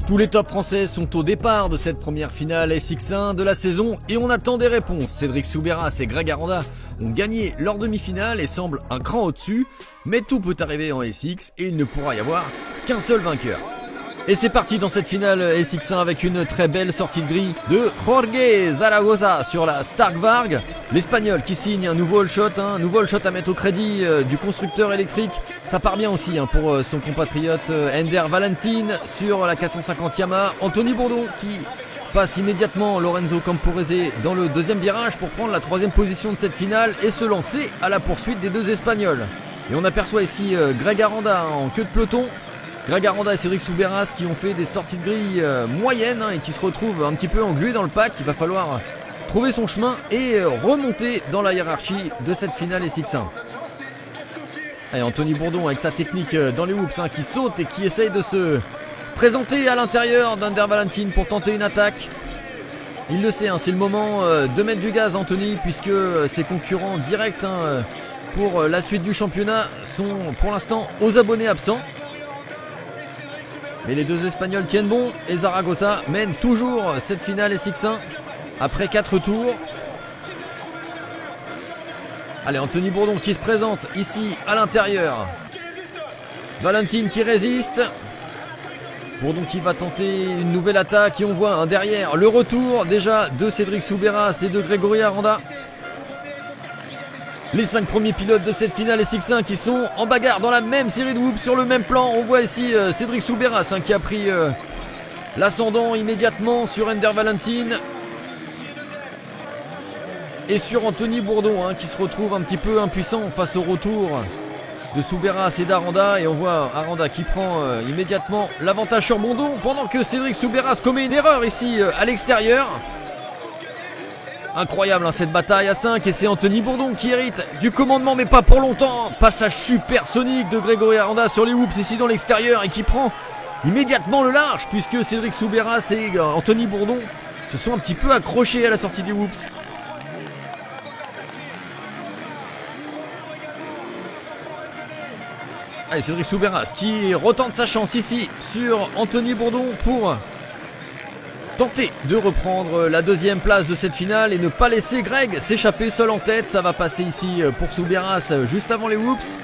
Tous les tops français sont au départ de cette première finale SX1 de la saison et on attend des réponses. Cédric Soubeyras et Greg Aranda ont gagné leur demi-finale et semblent un cran au-dessus, mais tout peut arriver en SX et il ne pourra y avoir qu'un seul vainqueur. Et c'est parti dans cette finale SX1 avec une très belle sortie de grille de Jorge Zaragoza sur la Stark Varg. L'Espagnol qui signe un nouveau all shot à mettre au crédit du constructeur électrique. Ça part bien aussi pour son compatriote Ender Valentin sur la 450 Yamaha. Anthony Bourdon qui passe immédiatement Lorenzo Camporese dans le deuxième virage pour prendre la troisième position de cette finale et se lancer à la poursuite des deux Espagnols. Et on aperçoit ici Greg Aranda en queue de peloton. Greg Aranda et Cédric Soubeyras qui ont fait des sorties de grille moyennes et qui se retrouvent un petit peu englués dans le pack. Il va falloir trouver son chemin et remonter dans la hiérarchie de cette finale SX1. Et Anthony Bourdon avec sa technique dans les whoops qui saute et qui essaye de se présenter à l'intérieur d'Ender Valentin pour tenter une attaque. Il le sait, c'est le moment de mettre du gaz Anthony puisque ses concurrents directs pour la suite du championnat sont pour l'instant aux abonnés absents. Mais les deux Espagnols tiennent bon et Zaragoza mène toujours cette finale SX1 après 4 tours. Allez, Anthony Bourdon qui se présente ici à l'intérieur. Valentin qui résiste. Bourdon qui va tenter une nouvelle attaque et on voit derrière le retour déjà de Cédric Soubeyras et de Grégory Aranda. Les 5 premiers pilotes de cette finale SX1 qui sont en bagarre dans la même série de whoops sur le même plan. On voit ici Cédric Soubeyras qui a pris l'ascendant immédiatement sur Ender Valentin. Et sur Anthony Bourdon qui se retrouve un petit peu impuissant face au retour de Soubeyras et d'Aranda. Et on voit Aranda qui prend immédiatement l'avantage sur Bourdon pendant que Cédric Soubeyras commet une erreur ici à l'extérieur. Incroyable cette bataille à 5 et c'est Anthony Bourdon qui hérite du commandement mais pas pour longtemps. Passage supersonique de Grégory Aranda sur les whoops ici dans l'extérieur et qui prend immédiatement le large puisque Cédric Soubeyras et Anthony Bourdon se sont un petit peu accrochés à la sortie des whoops. Allez, Cédric Soubeyras qui retente sa chance ici sur Anthony Bourdon pour tenter de reprendre la deuxième place de cette finale et ne pas laisser Greg s'échapper seul en tête. Ça va passer ici pour Soubeyras juste avant les whoops.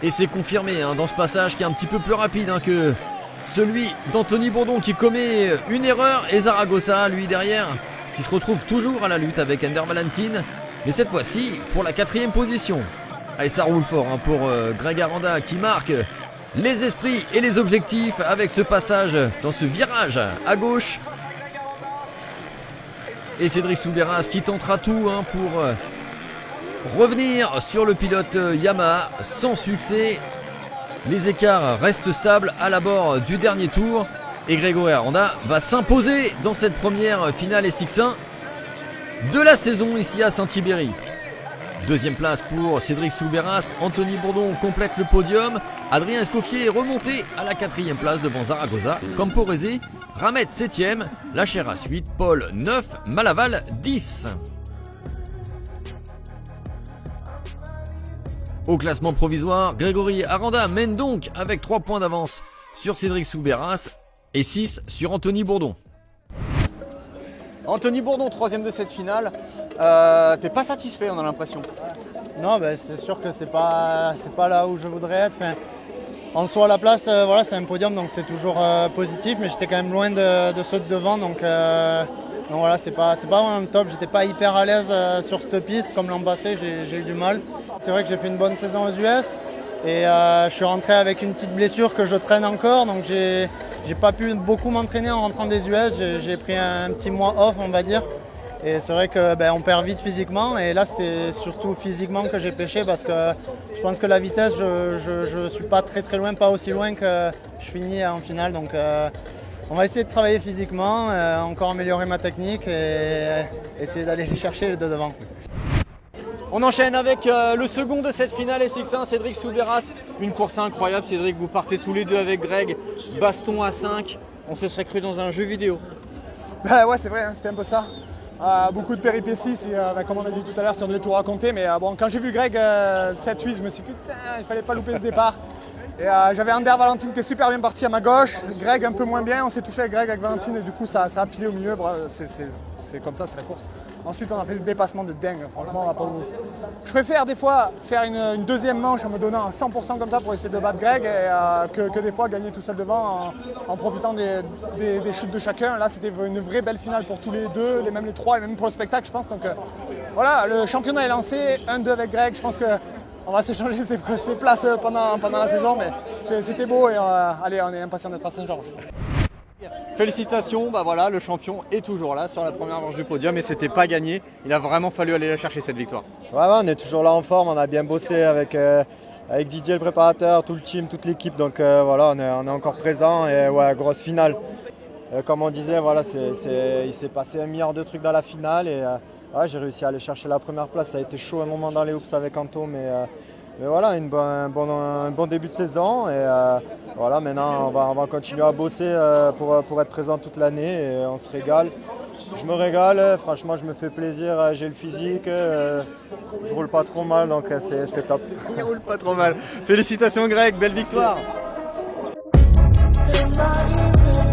Et c'est confirmé dans ce passage qui est un petit peu plus rapide que celui d'Anthony Bourdon qui commet une erreur. Et Zaragoza, lui derrière, qui se retrouve toujours à la lutte avec Ender Valentin. Mais cette fois-ci pour la 4e position. Allez, ça roule fort pour Greg Aranda qui marque les esprits et les objectifs avec ce passage dans ce virage à gauche. Et Cédric Soubeyras qui tentera tout pour revenir sur le pilote Yamaha sans succès. Les écarts restent stables à l'abord du dernier tour. Et Grégory Aranda va s'imposer dans cette première finale SX1 de la saison ici à Saint-Thibéry. Deuxième place pour Cédric Soubeyras. Anthony Bourdon complète le podium. Adrien Escoffier est remonté à la 4e place devant Zaragoza. Camporese, Ramet 7e, Lacheras 8, Paul 9, Malaval 10. Au classement provisoire, Grégory Aranda mène donc avec 3 points d'avance sur Cédric Soubeyras et 6 sur Anthony Bourdon. Anthony Bourdon, 3e de cette finale. T'es pas satisfait, on a l'impression. Non, c'est sûr que c'est pas là où je voudrais être. Enfin, en soi, à la place, c'est un podium, donc c'est toujours positif. Mais j'étais quand même loin de ceux de devant, donc voilà, c'est pas vraiment top. J'étais pas hyper à l'aise sur cette piste, comme l'an passé, j'ai eu du mal. C'est vrai que j'ai fait une bonne saison aux US et je suis rentré avec une petite blessure que je traîne encore, donc j'ai pas pu beaucoup m'entraîner en rentrant des US. J'ai pris un petit mois off, on va dire. Et c'est vrai qu'on perd vite physiquement. Et là, c'était surtout physiquement que j'ai pêché parce que je pense que la vitesse, je suis pas très très loin, pas aussi loin que je finis en finale. Donc on va essayer de travailler physiquement, encore améliorer ma technique et essayer d'aller chercher les deux devant. On enchaîne avec le second de cette finale SX1, Cédric Soubeyras. Une course incroyable, Cédric, vous partez tous les deux avec Greg. Baston à 5, on se serait cru dans un jeu vidéo. Ouais, c'est vrai, c'était un peu ça. Beaucoup de péripéties, comme on a dit tout à l'heure, si on devait tout raconter. Mais quand j'ai vu Greg 7-8, je me suis dit putain, il fallait pas louper ce départ. Et j'avais Ander Valentine qui est super bien parti à ma gauche, Greg un peu moins bien, on s'est touché avec Greg, avec Valentine et du coup ça a pilé au milieu, c'est comme ça, c'est la course. Ensuite on a fait le dépassement de dingue, franchement on va pas où. Je préfère des fois faire une deuxième manche en me donnant à 100% comme ça pour essayer de battre Greg et que des fois gagner tout seul devant en profitant des chutes de chacun. Là c'était une vraie belle finale pour tous les deux, même les trois et même pour le spectacle je pense. Donc voilà, le championnat est lancé, 1-2 avec Greg, je pense que on va s'échanger ses places pendant la saison, mais c'était beau et allez, on est impatient d'être à Saint-Georges. Félicitations, bah voilà, le champion est toujours là sur la première manche du podium et c'était pas gagné. Il a vraiment fallu aller la chercher cette victoire. Ouais, on est toujours là en forme, on a bien bossé avec Didier le préparateur, tout le team, toute l'équipe, donc voilà, on est encore présent et ouais, grosse finale. Comme on disait, voilà, il s'est passé 1 milliard de trucs dans la finale et ouais, j'ai réussi à aller chercher la première place. Ça a été chaud un moment dans les hoops avec Anto, mais voilà, un bon début de saison. Et voilà, maintenant on va continuer à bosser pour être présent toute l'année et on se régale. Je me régale, franchement je me fais plaisir, j'ai le physique, je roule pas trop mal donc c'est top. Il roule pas trop mal. Félicitations Greg, belle victoire. Everybody